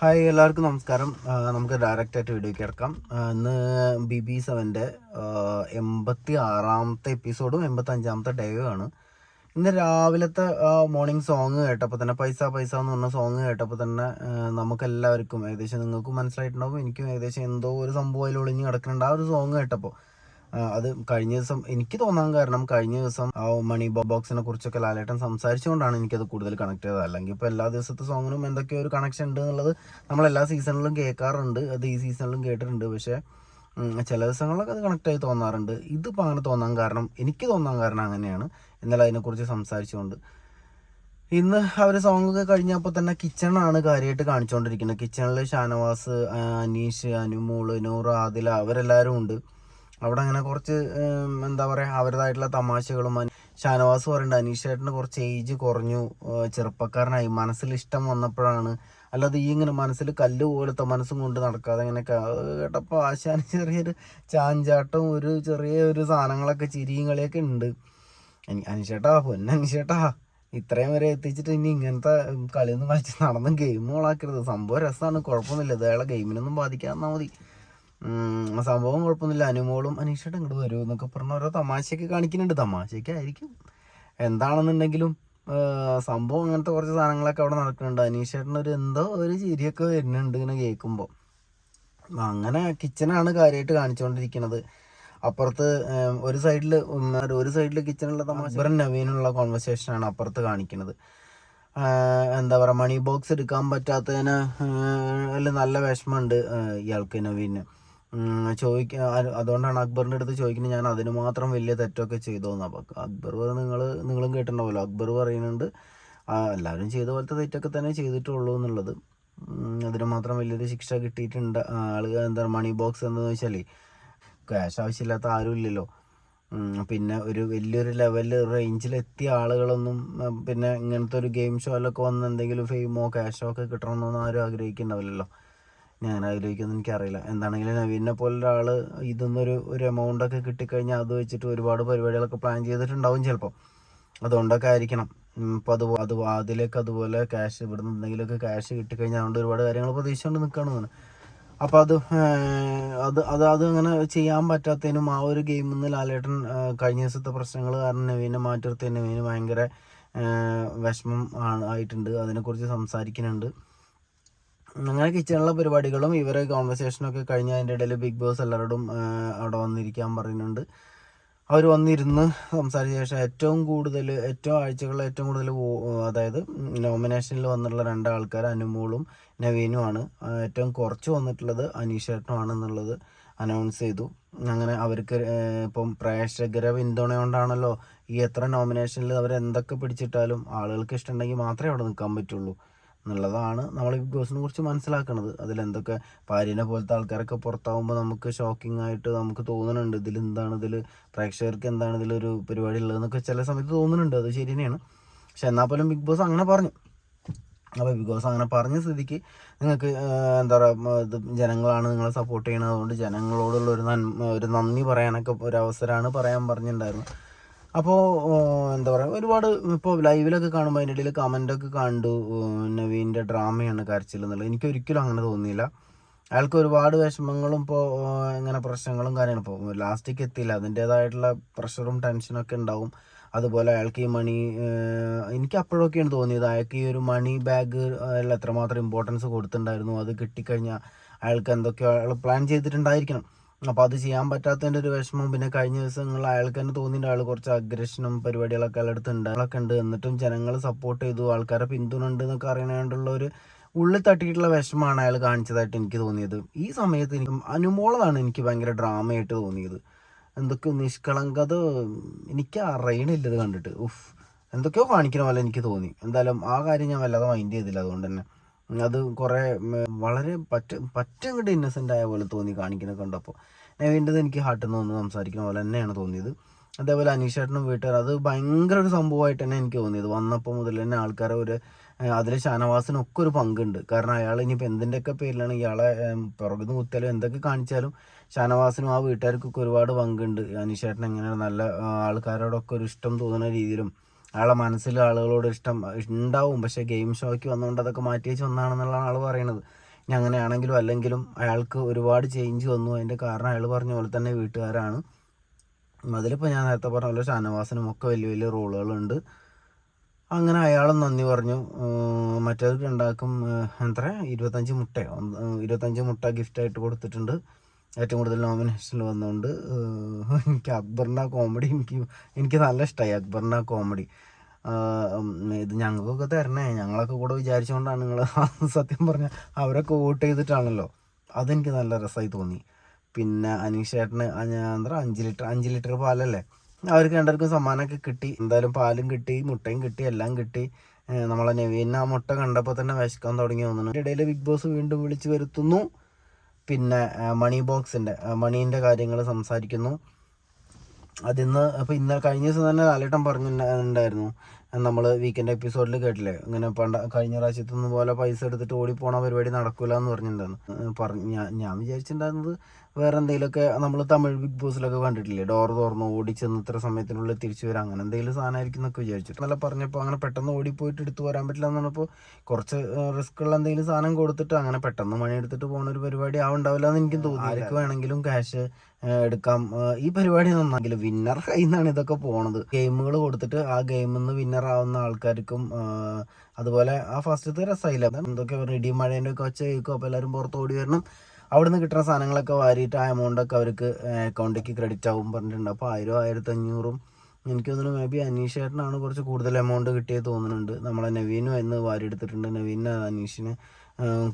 Hi, എല്ലാവർക്കും നമസ്കാരം. നമുക്ക് ഡയറക്റ്റായിട്ട് വീഡിയോയ്ക്ക് കിടക്കാം. ഇന്ന് BB7 86ാമത്തെ എപ്പിസോഡും 85ാമത്തെ ഡേയും ആണ്. ഇന്ന് രാവിലത്തെ മോർണിംഗ് സോങ് കേട്ടപ്പോൾ തന്നെ പൈസ പൈസ എന്ന് പറഞ്ഞ സോങ് കേട്ടപ്പോൾ തന്നെ നമുക്കെല്ലാവർക്കും ഏകദേശം നിങ്ങൾക്കും മനസ്സിലായിട്ടുണ്ടാവും, എനിക്കും ഏകദേശം എന്തോ ഒരു സംഭവം അതിൽ ഒളിഞ്ഞ് കിടക്കുന്നുണ്ട്. ആ ഒരു സോങ് കേട്ടപ്പോൾ അത് കഴിഞ്ഞ ദിവസം എനിക്ക് തോന്നാൻ കാരണം കഴിഞ്ഞ ദിവസം മണി ബോക്സിനെ കുറിച്ചൊക്കെ ലാലേട്ടൻ സംസാരിച്ചുകൊണ്ടാണ് എനിക്കത് കൂടുതൽ കണക്ട് ചെയ്തത്. അല്ലെങ്കിൽ ഇപ്പോൾ എല്ലാ ദിവസത്തെ സോങ്ങിനും എന്തൊക്കെയോ ഒരു കണക്ഷൻ ഉണ്ട് എന്നുള്ളത് നമ്മൾ എല്ലാ സീസണിലും കേൾക്കാറുണ്ട്. അത് ഈ സീസണിലും കേട്ടിട്ടുണ്ട്. പക്ഷേ ചില ദിവസങ്ങളിലൊക്കെ അത് കണക്റ്റായി തോന്നാറുണ്ട്. ഇതിപ്പോൾ അങ്ങനെ തോന്നാൻ കാരണം, എനിക്ക് തോന്നാൻ കാരണം അങ്ങനെയാണ്. ഇന്നലെ അതിനെക്കുറിച്ച് സംസാരിച്ചുകൊണ്ട് ഇന്ന് അവർ സോങ് ഒക്കെ കഴിഞ്ഞപ്പോൾ തന്നെ കിച്ചണാണ് കാര്യമായിട്ട് കാണിച്ചുകൊണ്ടിരിക്കുന്നത്. കിച്ചണിൽ ഷാനവാസ്, അനീഷ്, അനുമോള്, നൂറ്, ആദില അവരെല്ലാവരും ഉണ്ട്. അവിടെ അങ്ങനെ കുറച്ച് എന്താ പറയുക, അവരുടേതായിട്ടുള്ള തമാശകളും. ഷാനവാസ് പറയുന്നുണ്ട് അനീഷ് ചേട്ടന് കുറച്ച് ഏജ് കുറഞ്ഞു, ചെറുപ്പക്കാരനായി, മനസ്സിൽ ഇഷ്ടം വന്നപ്പോഴാണ്, അല്ലാതെ ഈ ഇങ്ങനെ മനസ്സിൽ കല്ല് പോലത്തെ മനസ്സും കൊണ്ട് നടക്കാതെ ഇങ്ങനെയൊക്കെ. കേട്ടപ്പോൾ ആശാന് ചെറിയൊരു ചാഞ്ചാട്ടവും ഒരു ചെറിയ സാധനങ്ങളൊക്കെ ചിരിയും കളിയൊക്കെ ഉണ്ട്. അനീഷേട്ടാ, അനീഷേട്ടാ, ഇത്രയും വരെ എത്തിച്ചിട്ട് ഇനി ഇങ്ങനത്തെ കളിയൊന്നും കളിച്ച് നടന്നും ഗെയിം ഓളാക്കരുത്. സംഭവം രസമാണ്, കുഴപ്പമൊന്നുമില്ല. ഇതയാളെ ഗെയിമിനൊന്നും ബാധിക്കാതെ മതി. സംഭവം കുഴപ്പമൊന്നുമില്ല. അനുമോളും അനീഷേട്ട ഇങ്ങോട്ട് വരൂ എന്നൊക്കെ പറഞ്ഞ ഓരോ തമാശയൊക്കെ കാണിക്കുന്നുണ്ട്. തമാശയൊക്കെയായിരിക്കും, എന്താണെന്നുണ്ടെങ്കിലും സംഭവം അങ്ങനത്തെ കുറച്ച് സാധനങ്ങളൊക്കെ അവിടെ നടക്കുന്നുണ്ട്. അനീഷേട്ടനൊരു എന്തോ ഒരു ചിരിയൊക്കെ വരുന്നുണ്ട് ഇങ്ങനെ കേൾക്കുമ്പോൾ. അങ്ങനെ കിച്ചനാണ് കാര്യമായിട്ട് കാണിച്ചുകൊണ്ടിരിക്കുന്നത്. അപ്പുറത്ത് ഒരു സൈഡിൽ കിച്ചണുള്ള തമാശ അക്ബറും നവീനുള്ള കോൺവെർസേഷനാണ് അപ്പുറത്ത് കാണിക്കുന്നത്. എന്താ പറയുക, മണി ബോക്സ് എടുക്കാൻ പറ്റാത്തതിന് നല്ല വിഷമമുണ്ട് ഇയാൾക്ക്, നവീന്. അതുകൊണ്ടാണ് അക്ബറിൻ്റെ അടുത്ത് ചോദിക്കുന്നത്, ഞാൻ അതിന് മാത്രം വലിയ തെറ്റൊക്കെ ചെയ്തോന്ന്. അപ്പോൾ അക്ബർ നിങ്ങളും കേട്ടിട്ടുണ്ടാവുമല്ലോ, അക്ബർ പറയുന്നുണ്ട് എല്ലാവരും ചെയ്ത പോലത്തെ തെറ്റൊക്കെ തന്നെ ചെയ്തിട്ടുള്ളൂ എന്നുള്ളത്. അതിന് മാത്രം വലിയൊരു ശിക്ഷ കിട്ടിയിട്ടുണ്ട്. എന്താ മണി ബോക്സ് എന്താണെന്ന് വെച്ചാൽ ക്യാഷ് ആവശ്യമില്ലാത്ത ആരും ഇല്ലല്ലോ. പിന്നെ ഒരു വലിയൊരു ലെവൽ റേഞ്ചിലെത്തിയ ആളുകളൊന്നും പിന്നെ ഇങ്ങനത്തെ ഒരു ഗെയിം ഷോയിലൊക്കെ വന്ന് എന്തെങ്കിലും ഫെയിമോ ക്യാഷോ ഒക്കെ കിട്ടണമെന്നൊന്നും ആരും ആഗ്രഹിക്കുന്നുണ്ടാവില്ലല്ലോ. ഞാൻ ആഗ്രഹിക്കുമെന്ന് എനിക്കറിയില്ല. എന്താണെങ്കിലും നവീനെ പോലൊരാൾ ഒരു എമൗണ്ടൊക്കെ കിട്ടിക്കഴിഞ്ഞാൽ അത് വെച്ചിട്ട് ഒരുപാട് പരിപാടികളൊക്കെ പ്ലാൻ ചെയ്തിട്ടുണ്ടാവും ചിലപ്പോൾ. അതുകൊണ്ടൊക്കെ ആയിരിക്കണം ഇപ്പോൾ അതിലേക്ക് അതുപോലെ ക്യാഷ് ഇവിടുന്ന് എന്തെങ്കിലുമൊക്കെ ക്യാഷ് കിട്ടിക്കഴിഞ്ഞാൽ അതുകൊണ്ട് ഒരുപാട് കാര്യങ്ങൾ പ്രതീക്ഷിച്ചുകൊണ്ട് നിൽക്കുകയാണ്. അപ്പോൾ അത് അങ്ങനെ ചെയ്യാൻ പറ്റാത്തതിനും ആ ഒരു ഗെയിമിൽ നിന്ന് ലാലേട്ടൻ കഴിഞ്ഞ ദിവസത്തെ പ്രശ്നങ്ങൾ കാരണം നവീനെ മാറ്റി നിർത്തി. നവീന് ഭയങ്കര വിഷമം ആയിട്ടുണ്ട്. അതിനെക്കുറിച്ച് സംസാരിക്കുന്നുണ്ട്. അങ്ങനെ കിച്ചണിലെ പരിപാടികളും ഇവരെ കോൺവെർസേഷനൊക്കെ കഴിഞ്ഞ് അതിൻ്റെ ഇടയിൽ ബിഗ് ബോസ് എല്ലാവരോടും അവിടെ വന്നിരിക്കാൻ പറയുന്നുണ്ട്. അവർ വന്നിരുന്ന് സംസാരിച്ച ശേഷം ഏറ്റവും ആഴ്ചകളിൽ ഏറ്റവും കൂടുതൽ അതായത് നോമിനേഷനിൽ വന്നിട്ടുള്ള രണ്ടാൾക്കാർ അനുമോളും നവീനുമാണ്. ഏറ്റവും കുറച്ച് വന്നിട്ടുള്ളത് അനീഷേട്ടനുമാണ് എന്നുള്ളത് അനൗൺസ് ചെയ്തു. അങ്ങനെ അവർക്ക് ഇപ്പം പ്രേക്ഷകരെ പിന്തുണ കൊണ്ടാണല്ലോ ഈ എത്ര നോമിനേഷനിൽ അവരെന്തൊക്കെ പിടിച്ചിട്ടാലും ആളുകൾക്ക് ഇഷ്ടമുണ്ടെങ്കിൽ മാത്രമേ അവിടെ നിൽക്കാൻ പറ്റുള്ളൂ എന്നുള്ളതാണ് നമ്മൾ ബിഗ് ബോസിനെ കുറിച്ച് മനസ്സിലാക്കുന്നത്. അതിലെന്തൊക്കെ ഭാര്യനെ പോലത്തെ ആൾക്കാരൊക്കെ പുറത്താകുമ്പോൾ നമുക്ക് ഷോക്കിംഗ് ആയിട്ട് നമുക്ക് തോന്നുന്നുണ്ട്, ഇതിൽ പ്രേക്ഷകർക്ക് എന്താണ് ഇതിലൊരു പരിപാടി ഉള്ളതെന്നൊക്കെ ചില സമയത്ത് തോന്നുന്നുണ്ട്. അത് ശരി തന്നെയാണ്. പക്ഷെ എന്നാൽ പോലും ബിഗ് ബോസ് അങ്ങനെ പറഞ്ഞു. അപ്പോൾ ബിഗ് ബോസ് അങ്ങനെ പറഞ്ഞ സ്ഥിതിക്ക് നിങ്ങൾക്ക് എന്താ പറയുക, ഇത് ജനങ്ങളാണ് നിങ്ങളെ സപ്പോർട്ട് ചെയ്യണത്, അതുകൊണ്ട് ജനങ്ങളോടുള്ള ഒരു നന്ദി പറയാനൊക്കെ ഒരു അവസരമാണ് പറയാൻ പറഞ്ഞിട്ടുണ്ടായിരുന്നു. അപ്പോൾ എന്താ പറയുക, ഒരുപാട് ഇപ്പോൾ ലൈവിലൊക്കെ കാണുമ്പോൾ അതിൻ്റെ ഇടയിൽ കമൻ്റൊക്കെ കണ്ടു, നവീൻ്റെ ഡ്രാമയാണ് കരച്ചിൽ എന്നുള്ളത്. എനിക്കൊരിക്കലും അങ്ങനെ തോന്നിയില്ല. അയാൾക്ക് ഒരുപാട് വിഷമങ്ങളും ഇപ്പോൾ ഇങ്ങനെ പ്രശ്നങ്ങളും കാര്യങ്ങളും ഇപ്പോൾ ലാസ്റ്റിലേക്ക് എത്തിയില്ല, അതിൻ്റേതായിട്ടുള്ള പ്രഷറും ടെൻഷനൊക്കെ ഉണ്ടാവും. അതുപോലെ അയാൾക്ക് ഈ മണി എനിക്ക് അപ്പോഴൊക്കെയാണ് തോന്നിയത് അയാൾക്ക് ഈ ഒരു മണി ബാഗ് എത്രമാത്രം ഇമ്പോർട്ടൻസ് കൊടുത്തിട്ടുണ്ടായിരുന്നു. അത് കിട്ടിക്കഴിഞ്ഞാൽ അയാൾക്ക് എന്തൊക്കെയോ അയാൾ പ്ലാൻ ചെയ്തിട്ടുണ്ടായിരിക്കണം. അപ്പോൾ അത് ചെയ്യാൻ പറ്റാത്തതിൻ്റെ ഒരു വിഷമം. പിന്നെ കഴിഞ്ഞ ദിവസങ്ങളിൽ അയാൾക്ക് തന്നെ തോന്നിയിട്ട് അയാൾ കുറച്ച് അഗ്രഷനും പരിപാടികളൊക്കെ അയാളുടെ ഉണ്ട്. എന്നിട്ടും ജനങ്ങൾ സപ്പോർട്ട് ചെയ്തു, ആൾക്കാരെ പിന്തുണ ഉണ്ട് എന്നൊക്കെ അറിയാനായിട്ടുള്ള ഒരു ഉള്ളിൽ തട്ടിയിട്ടുള്ള വിഷമമാണ് അയാൾ കാണിച്ചതായിട്ട് എനിക്ക് തോന്നിയത്. ഈ സമയത്ത് അനുമോളതാണ് എനിക്ക് ഭയങ്കര ഡ്രാമയായിട്ട് തോന്നിയത്. എന്തൊക്കെയോ നിഷ്കളങ്കത എനിക്ക് അറിയണില്ല ഇത് കണ്ടിട്ട്. എന്തൊക്കെയോ കാണിക്കണ പോലെ എനിക്ക് തോന്നി. എന്തായാലും ആ കാര്യം ഞാൻ വല്ലാതെ മൈൻഡ് ചെയ്തില്ല. അതുകൊണ്ട് തന്നെ അത് കുറേ വളരെ പറ്റങ്ങോട്ട് ഇന്നസെൻ്റ് ആയ പോലെ തോന്നി കാണിക്കുന്നത് കണ്ടപ്പോൾ. നവീൻ്റെത് എനിക്ക് ഹാർട്ടിൽ നിന്ന് വന്ന് സംസാരിക്കുന്ന പോലെ തന്നെയാണ് തോന്നിയത്. അതേപോലെ അനീഷേട്ടനും വീട്ടുകാർ അത് ഭയങ്കര ഒരു സംഭവമായിട്ട് തന്നെ എനിക്ക് തോന്നിയത്. വന്നപ്പോൾ മുതൽ തന്നെ ആൾക്കാരെ അതിൽ ഷാനവാസിനൊക്കെ ഒരു പങ്കുണ്ട്. കാരണം അയാൾ ഇനിയിപ്പോൾ എന്തിൻ്റെയൊക്കെ പേരിലാണ് ഇയാളെ പുറകുനിന്ന് കുത്തിയാലും എന്തൊക്കെ കാണിച്ചാലും ഷാനവാസിനും ആ വീട്ടുകാർക്കൊക്കെ ഒരുപാട് പങ്കുണ്ട്. അനീഷേട്ടൻ എങ്ങനെ നല്ല ആൾക്കാരോടൊക്കെ ഒരു ഇഷ്ടം തോന്നുന്ന രീതിയിലും അയാളെ മനസ്സിൽ ആളുകളോട് ഇഷ്ടം ഉണ്ടാവും. പക്ഷേ ഗെയിം ഷോയ്ക്ക് വന്നുകൊണ്ട് അതൊക്കെ മാറ്റി വെച്ച് വന്നാണെന്നുള്ളതാണ് ആൾ പറയണത്. ഇനി അങ്ങനെയാണെങ്കിലും അല്ലെങ്കിലും അയാൾക്ക് ഒരുപാട് ചേഞ്ച് വന്നു. അതിൻ്റെ കാരണം അയാൾ പറഞ്ഞ പോലെ തന്നെ വീട്ടുകാരാണ്. അതിലിപ്പോൾ ഞാൻ നേരത്തെ പറഞ്ഞ പോലെ ഷാനവാസിനും ഒക്കെ വലിയ വലിയ റോളുകളുണ്ട്. അങ്ങനെ അയാളും നന്ദി പറഞ്ഞു. മറ്റേത് രണ്ടാൾക്കും എത്ര 25 മുട്ട ഗിഫ്റ്റായിട്ട് കൊടുത്തിട്ടുണ്ട്. ഏറ്റവും കൂടുതൽ നോമിനേഷനിൽ വന്നുകൊണ്ട് എനിക്ക് അക്ബറിൻ്റെ ആ കോമഡി എനിക്ക് നല്ല ഇഷ്ടമായി. അക്ബറിൻ്റെ ആ കോമഡി ഇത് ഞങ്ങൾക്കൊക്കെ തരണേ, ഞങ്ങളൊക്കെ കൂടെ വിചാരിച്ചുകൊണ്ടാണ് നിങ്ങൾ സത്യം പറഞ്ഞാൽ അവരൊക്കെ വോട്ട് ചെയ്തിട്ടാണല്ലോ. അതെനിക്ക് നല്ല രസമായി തോന്നി. പിന്നെ അനീഷേട്ടന് എന്താ 5 ലിറ്റർ പാലല്ലേ, അവർക്ക് രണ്ടുപേർക്കും സമ്മാനമൊക്കെ കിട്ടി. എന്തായാലും പാലും കിട്ടി, മുട്ടയും കിട്ടി, എല്ലാം കിട്ടി. നമ്മളെ നവീന ആ മുട്ട കണ്ടപ്പോൾ തന്നെ വിശക്കാൻ തുടങ്ങി തോന്നുന്നു. അതിൻ്റെ ഇടയിൽ ബിഗ് ബോസ് വീണ്ടും വിളിച്ചു വരുത്തുന്നു. പിന്നെ മണീൻ്റെ കാര്യങ്ങൾ സംസാരിക്കുന്നു. അതിന്ന് അപ്പോൾ ഇന്നലെ കഴിഞ്ഞ ദിവസം തന്നെ ലാലേട്ടൻ പറഞ്ഞിട്ടുണ്ടായിരുന്നു, നമ്മൾ വീക്കെൻഡ് എപ്പിസോഡിൽ കേട്ടില്ലേ, ഇങ്ങനെ കഴിഞ്ഞ പ്രാവശ്യത്തൊന്നും പോലെ പൈസ എടുത്തിട്ട് ഓടിപ്പോണ പരിപാടി നടക്കില്ല എന്ന് പറഞ്ഞിട്ടുണ്ടായിരുന്നു. ഞാൻ വിചാരിച്ചിട്ടുണ്ടായിരുന്നത് വേറെ എന്തെങ്കിലുമൊക്കെ നമ്മൾ തമിഴ് ബിഗ് ബോസിലൊക്കെ കണ്ടിട്ടില്ലേ, ഡോർ തുറന്ന് ഓടിച്ചെന്ന് ഇത്ര സമയത്തിനുള്ളിൽ തിരിച്ചു വരാം, അങ്ങനെ എന്തെങ്കിലും സാധനമായിരിക്കും എന്നൊക്കെ വിചാരിച്ചിട്ട്. നല്ല പറഞ്ഞപ്പോൾ അങ്ങനെ പെട്ടെന്ന് ഓടിപ്പോയിട്ട് എടുത്ത് വരാൻ പറ്റില്ല എന്ന് പറഞ്ഞപ്പോൾ കുറച്ച് റിസ്ക് ഉള്ള എന്തെങ്കിലും സാധനം കൊടുത്തിട്ട് അങ്ങനെ പെട്ടെന്ന് മണി എടുത്തിട്ട് പോകുന്ന ഒരു പരിപാടി ആവുണ്ടാവില്ല എന്ന് എനിക്കും തോന്നി. ആർക്ക് വേണമെങ്കിലും ക്യാഷ് എടുക്കാം. ഈ പരിപാടി നന്നാക്കില്ല, വിന്നർ കയ്യിൽ നിന്നാണ് ഇതൊക്കെ പോണത്. ഗെയിമുകൾ കൊടുത്തിട്ട് ആ ഗെയിമിൽ നിന്ന് വിന്നർ ആവുന്ന ആൾക്കാർക്കും അതുപോലെ ആ ഫസ്റ്റത്തെ രസമായില്ല, എന്തൊക്കെ പറഞ്ഞു ഇടിയും മഴേൻ്റെ ഒക്കെ ഒച്ച കേൾക്കും. അപ്പോൾ എല്ലാവരും പുറത്ത് ഓടി വരണം, അവിടെ നിന്ന് കിട്ടുന്ന സാധനങ്ങളൊക്കെ വാരിയിട്ട് ആ എമൗണ്ടൊക്കെ അവർക്ക് അക്കൗണ്ടിലേക്ക് ക്രെഡിറ്റ് ആവും പറഞ്ഞിട്ടുണ്ട്. അപ്പോൾ 1000 1500 എനിക്ക് തോന്നുന്നു മേ ബി അനീഷേട്ടനാണ് കുറച്ച് കൂടുതൽ എമൗണ്ട് കിട്ടിയത് തോന്നുന്നുണ്ട്. നമ്മളെ നവീനും എന്ന് വാരിയെടുത്തിട്ടുണ്ട്. നവീന് അനീഷിന്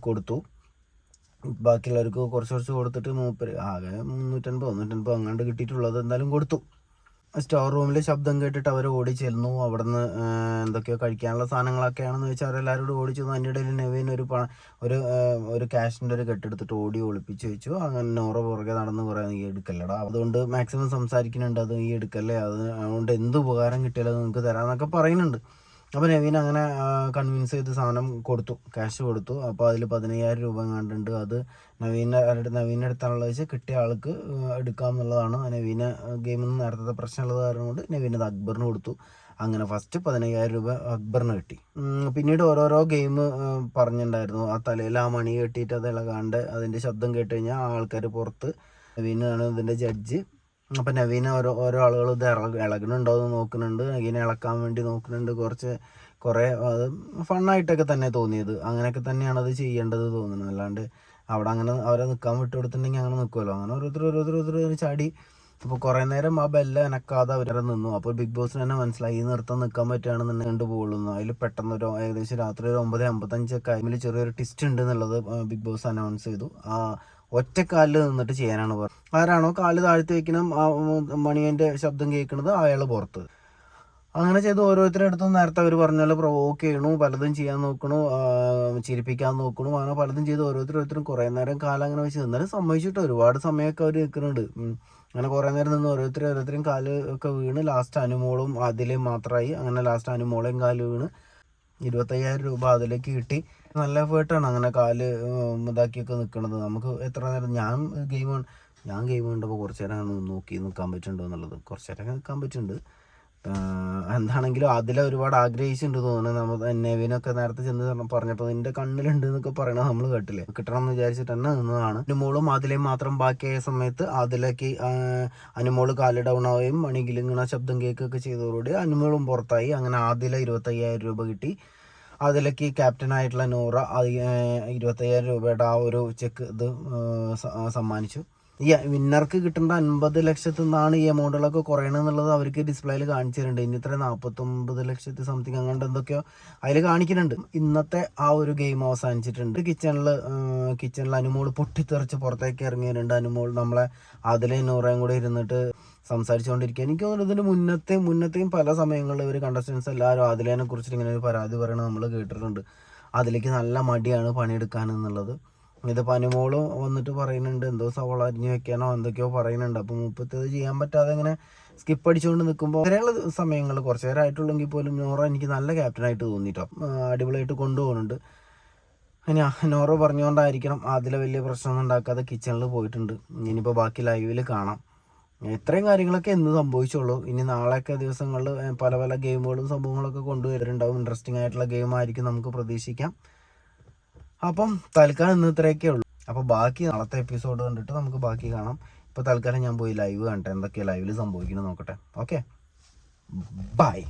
കൊടുത്തു, ബാക്കിയുള്ളവർക്ക് കുറച്ച് കൊടുത്തിട്ട് ആകെ 350 അങ്ങാണ്ട് കിട്ടിയിട്ടുള്ളത് എന്തായാലും കൊടുത്തു. സ്റ്റോർ റൂമിൽ ശബ്ദം കേട്ടിട്ട് അവർ ഓടി ചെല്ലുന്നു. അവിടെ നിന്ന് എന്തൊക്കെയോ കഴിക്കാനുള്ള സാധനങ്ങളൊക്കെയാണെന്ന് വെച്ചാൽ അവരെല്ലാവരും ഓടി ചെന്നു. അതിൻ്റെ ഇടയിൽ നവീൻ ഒരു ക്യാഷിൻ്റെ ഒരു കെട്ടെടുത്തിട്ട് ഓടി ഒളിപ്പിച്ച് വെച്ചു. അങ്ങനെ നോറ പുറകെ നടന്ന് കുറേ നീ എടുക്കല്ലടാ, അതുകൊണ്ട് മാക്സിമം സംസാരിക്കുന്നുണ്ട്, അത് നീ എടുക്കല്ലേ, അതുകൊണ്ട് എന്ത് ഉപകാരം കിട്ടിയാലും നിങ്ങൾക്ക് തരാമെന്നൊക്കെ പറയുന്നുണ്ട്. അപ്പോൾ നവീൻ അങ്ങനെ കൺവിൻസ് ചെയ്ത് സാധനം കൊടുത്തു, ക്യാഷ് കൊടുത്തു. അപ്പോൾ അതിൽ 15000 രൂപ കണ്ടുണ്ട്. അത് നവീൻ്റെ അടുത്താണുള്ളത് വെച്ച് കിട്ടിയ ആൾക്ക് എടുക്കാമെന്നുള്ളതാണ്. നവീന് ഗെയിമിൽ നിന്ന് നേരത്തെ പ്രശ്നമുള്ളത് കാരണം കൊണ്ട് നവീൻ അത് അക്ബറിന് കൊടുത്തു. അങ്ങനെ ഫസ്റ്റ് 15000 രൂപ അക്ബറിന് കിട്ടി. പിന്നീട് ഓരോരോ ഗെയിം പറഞ്ഞിട്ടുണ്ടായിരുന്നു. ആ തലയിൽ ആ മണി കെട്ടിയിട്ട് അത് ഇളകാണ്ട് അതിൻ്റെ ശബ്ദം കേട്ട് കഴിഞ്ഞാൽ ആ ആൾക്കാർ പുറത്ത്. നവീനാണ് ഇതിൻ്റെ ജഡ്ജ്. അപ്പം നവീന ഓരോ ആളുകൾ ഇത് ഇളകണുണ്ടോ എന്ന് നോക്കുന്നുണ്ട്, നവീനെ ഇളക്കാൻ വേണ്ടി നോക്കുന്നുണ്ട്. കുറേ അത് ഫണ്ണായിട്ടൊക്കെ തന്നെ തോന്നിയത്. അങ്ങനെയൊക്കെ തന്നെയാണ് അത് ചെയ്യേണ്ടത് തോന്നുന്നത്. അല്ലാണ്ട് അവിടെ അങ്ങനെ അവരെ നിൽക്കാൻ വിട്ടു കൊടുത്തിട്ടുണ്ടെങ്കിൽ അങ്ങനെ നിൽക്കുമല്ലോ. അങ്ങനെ ഓരോരുത്തർ ചാടി. അപ്പോൾ കുറേ നേരം ആ ബെല്ല് അനക്കാതെ അവരെ നിന്നു. അപ്പോൾ ബിഗ് ബോസിന് തന്നെ മനസ്സിലായി ഈ നിർത്തം നിൽക്കാൻ പറ്റുകയാണെന്നുണ്ടെങ്കിൽ കൊണ്ടുപോകുള്ളൂ. അതിൽ പെട്ടെന്ന് ഏകദേശം രാത്രി 9:55 ടൈമിൽ ചെറിയൊരു ട്വിസ്റ്റ് ഉണ്ട് എന്നുള്ളത് ബിഗ് ബോസ് അനൗൺസ് ചെയ്തു. ഒറ്റക്കാലിൽ നിന്നിട്ട് ചെയ്യാനാണ് പറഞ്ഞത്. ആരാണോ കാല് താഴ്ത്തി വയ്ക്കണം, മണിയൻ്റെ ശബ്ദം കേൾക്കുന്നത് അയാൾ പുറത്ത്. അങ്ങനെ ചെയ്ത് ഓരോരുത്തരുടെ അടുത്തും നേരത്തെ അവർ പറഞ്ഞ പോലെ പ്രൊവോക്ക് ചെയ്യണു, പലതും ചെയ്യാൻ നോക്കണു, ചിരിപ്പിക്കാൻ നോക്കണു, അങ്ങനെ പലതും ചെയ്ത് ഓരോരുത്തരും കുറേ നേരം കാലം അങ്ങനെ വെച്ച് നിന്നാലും സമ്മതിച്ചിട്ട് ഒരുപാട് സമയമൊക്കെ അവർ നിൽക്കുന്നുണ്ട്. അങ്ങനെ കുറേ നേരം നിന്ന് ഓരോരുത്തരും കാല് ഒക്കെ വീണ് ലാസ്റ്റ് അനുമോളും അതിലേയും മാത്രമായി. അങ്ങനെ ലാസ്റ്റ് അനുമോളെയും കാല് വീണ് 25000 രൂപ അതിലേക്ക് കിട്ടി. നല്ല എഫേർട്ടാണ് അങ്ങനെ കാല് ഇതാക്കിയൊക്കെ നിൽക്കുന്നത്. നമുക്ക് എത്ര നേരം ഞാൻ ഗെയിം കണ്ടപ്പോൾ കുറച്ച് നേരം അങ്ങനെ നോക്കി നിൽക്കാൻ പറ്റുന്നുണ്ടോ എന്നുള്ളത്, കുറച്ച് നേരം നിൽക്കാൻ പറ്റുന്നുണ്ട്. എന്താണെങ്കിലും അതിലെ ഒരുപാട് ആഗ്രഹിച്ചിട്ടുണ്ട് തോന്നുന്നത്. നമ്മൾ നെവിനൊക്കെ നേരത്തെ ചെന്ന് പറഞ്ഞപ്പോൾ നിന്റെ കണ്ണിലുണ്ട് എന്നൊക്കെ പറയണത് നമ്മൾ കേട്ടില്ലേ, കിട്ടണം എന്ന് വിചാരിച്ചിട്ട് തന്നെ നിന്നതാണ്. അനുമോളും അതിലേയും മാത്രം ബാക്കിയായ സമയത്ത് അതിലേക്ക് അനുമോള് കാല് ഡൗൺ ആവുകയും മണികിലിങ്ങനെ ശബ്ദം കേൾക്കുകയൊക്കെ ചെയ്തതോടുകൂടി അനുമോളും പുറത്തായി. അങ്ങനെ ആദ്യം 25000 രൂപ കിട്ടി. അതിലേക്ക് ക്യാപ്റ്റനായിട്ടുള്ള നൂറ 25000 രൂപയുടെ ആ ഒരു ചെക്ക് ഇത് സമ്മാനിച്ചു. ഈ വിന്നർക്ക് കിട്ടേണ്ട 50 ലക്ഷത്തിൽ നിന്നാണ് ഈ എമൗണ്ടുകളൊക്കെ കുറയണമെന്നുള്ളത് അവർക്ക് ഡിസ്പ്ലേയിൽ കാണിച്ചു തരുന്നുണ്ട്. ഇനി ഇത്ര 49 ലക്ഷത്തി സംതിങ് അങ്ങോട്ട് എന്തൊക്കെയോ അതിൽ കാണിക്കുന്നുണ്ട്. ഇന്നത്തെ ആ ഒരു ഗെയിം അവസാനിച്ചിട്ടുണ്ട്. കിച്ചണിൽ അനുമോൾ പൊട്ടിത്തെറിച്ച് പുറത്തേക്ക് ഇറങ്ങിയിട്ടുണ്ട്. അനുമോൾ നമ്മളെ അതിലെ നൂറയും കൂടെ ഇരുന്നിട്ട് സംസാരിച്ചുകൊണ്ടിരിക്കുക. എനിക്ക് തോന്നുന്നു ഇതിന് മുന്നത്തെയും പല സമയങ്ങളിൽ ഒരു കണ്ടസ്റ്റൻസ് എല്ലാവരും അതിലേനെ കുറിച്ചിട്ട് ഇങ്ങനെ ഒരു പരാതി പറയണത് നമ്മൾ കേട്ടിട്ടുണ്ട്. അതിലേക്ക് നല്ല മടിയാണ് പണിയെടുക്കാൻ എന്നുള്ളത്. ഇതിപ്പോൾ അനുമോള് വന്നിട്ട് പറയുന്നുണ്ട് എന്തോ സവള അരിഞ്ഞ് വെക്കാനോ എന്തൊക്കെയോ പറയുന്നുണ്ട്. അപ്പോൾ മുപ്പത്തത് ചെയ്യാൻ പറ്റാതെ ഇങ്ങനെ സ്കിപ്പ് അടിച്ചുകൊണ്ട് നിൽക്കുമ്പോൾ അങ്ങനെയുള്ള സമയങ്ങൾ കുറച്ച് നേരമായിട്ടുള്ളെങ്കിൽ പോലും നോറ എനിക്ക് നല്ല ക്യാപ്റ്റനായിട്ട് തോന്നിയിട്ടോ, അടിപൊളിയായിട്ട് കൊണ്ടുപോകുന്നുണ്ട്. ഇനി നോറ പറഞ്ഞുകൊണ്ടായിരിക്കണം അതിലെ വലിയ പ്രശ്നമൊന്നും ഉണ്ടാക്കാതെ കിച്ചണിൽ പോയിട്ടുണ്ട്. ഇനിയിപ്പോൾ ബാക്കി ലൈവിൽ കാണാം. ഇത്രയും കാര്യങ്ങളൊക്കെ എന്ന് സംഭവിച്ചുള്ളൂ. ഇനി നാളെയൊക്കെ ദിവസങ്ങളിൽ പല ഗെയിമുകളും സംഭവങ്ങളൊക്കെ കൊണ്ടുവരുന്നുണ്ടാവും. ഇൻട്രസ്റ്റിംഗ് ആയിട്ടുള്ള ഗെയിം ആയിരിക്കും നമുക്ക് പ്രതീക്ഷിക്കാം. അപ്പം തൽക്കാലം ഇന്ന് ഇത്രയൊക്കെ ഉള്ളൂ. അപ്പോൾ ബാക്കി നാളത്തെ എപ്പിസോഡ് കണ്ടിട്ട് നമുക്ക് ബാക്കി കാണാം. ഇപ്പോൾ തൽക്കാലം ഞാൻ പോയി ലൈവ് കണ്ടേ, എന്തൊക്കെയാണ് ലൈവിൽ സംഭവിക്കുന്നത് നോക്കട്ടെ. Okay, by.